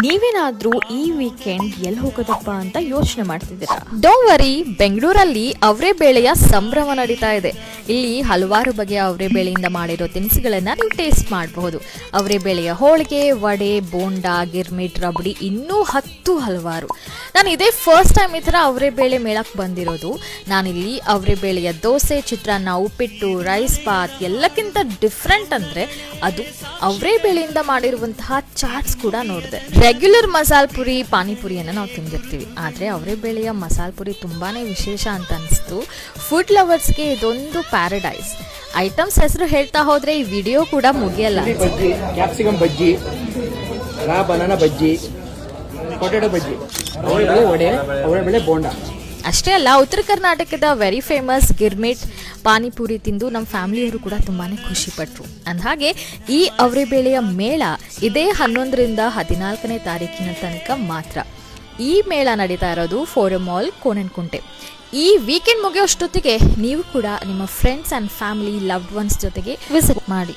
ನೀವೇನಾದ್ರೂ ಈ ವೀಕೆಂಡ್ ಎಲ್ಲಿ ಹೋಗೋದಪ್ಪ ಅಂತ ಯೋಚನೆ ಮಾಡ್ತಿದ್ದೀರಾ? ಡೋಂಟ್ ವರಿ, ಬೆಂಗಳೂರಲ್ಲಿ ಅವರೇ ಬೇಳೆಯ ಸಂಭ್ರಮ ನಡೀತಾ ಇದೆ. ಇಲ್ಲಿ ಹಲವಾರು ಬಗೆಯ ಅವರೇ ಬೇಳೆಯಿಂದ ಮಾಡಿರೋ ತಿನಿಸುಗಳನ್ನ ನೀವು ಟೇಸ್ಟ್ ಮಾಡಬಹುದು. ಅವರೇ ಬೇಳೆಯ ಹೋಳಿಗೆ, ವಡೆ, ಬೋಂಡಾ, ಗಿರ್ಮಿಟ್, ರಬಡಿ, ಇನ್ನೂ ಹಲವಾರು. ನಾನು ಇದೇ ಫಸ್ಟ್ ಟೈಮ್ ಈ ಥರ ಅವರೇ ಬೇಳೆ ಮೇಳಕ್ಕೆ ಬಂದಿರೋದು. ನಾನಿಲ್ಲಿ ಅವರೇ ಬೇಳೆಯ ದೋಸೆ, ಚಿತ್ರಾನ್ನ, ಉಪ್ಪಿಟ್ಟು, ರೈಸ್ ಬಾತ್ ಎಲ್ಲಕ್ಕಿಂತ ಡಿಫ್ರೆಂಟ್ ಅಂದರೆ ಅದು ಅವರೇ ಬೇಳೆಯಿಂದ ಮಾಡಿರುವಂತಹ ಚಾಟ್ಸ್ ಕೂಡ ನೋಡಿದೆ. ರೆಗ್ಯುಲರ್ ಮಸಾಲ ಪುರಿ, ಪಾನಿಪುರಿಯನ್ನು ನಾವು ತಿಂದಿರ್ತೀವಿ, ಆದರೆ ಅವರೇ ಬೇಳೆಯ ಮಸಾಲ ಪುರಿ ತುಂಬಾ ವಿಶೇಷ ಅಂತ ಅನಿಸ್ತು. ಫುಡ್ ಲವರ್ಸ್ಗೆ ಇದೊಂದು ಪ್ಯಾರಡೈಸ್. ಐಟಮ್ಸ್ ಹೆಸರು ಹೇಳ್ತಾ ಹೋದರೆ ಈ ವಿಡಿಯೋ ಕೂಡ ಮುಗಿಯಲ್ಲ. ಬಜ್ಜಿ, ಕ್ಯಾಪ್ಸಿಕಮ್ ಬಜ್ಜಿ, ರಾ ಬನಾನಾ ಬಜ್ಜಿ, ಪೊಟೆಟೊ ಬಜ್ಜಿ, ಅವರೆಬೇಳೆ ವಡೆ, ಅವರೆಬೇಳೆ ಬೋಂಡ. ಅಷ್ಟೇ ಅಲ್ಲ, ಉತ್ತರ ಕರ್ನಾಟಕದ ವೆರಿ ಫೇಮಸ್ ಗಿರ್ಮಿಟ್, ಪಾನಿಪುರಿ ತಿಂದು ನಮ್ಮ ಫ್ಯಾಮಿಲಿಯವರು ಕೂಡ ತುಂಬಾ ಖುಷಿಪಟ್ಟರು. ಅಂದಹಾಗೆ ಈ ಅವರೇ ಬೇಳೆಯ ಮೇಳ ಇದೇ 11ರಿಂದ 14ನೇ ತಾರೀಕಿನ ತನಕ ಮಾತ್ರ. ಈ ಮೇಳ ನಡೀತಾ ಇರೋದು ಫೋರಂ ಮಾಲ್, ಕೋಣನಕುಂಟೆ. ಈ ವೀಕೆಂಡ್ ಮುಗಿಯೋಷ್ಟೊತ್ತಿಗೆ ನೀವು ಕೂಡ ನಿಮ್ಮ friends and family, loved once ಜೊತೆಗೆ ವಿಸಿಟ್ ಮಾಡಿ.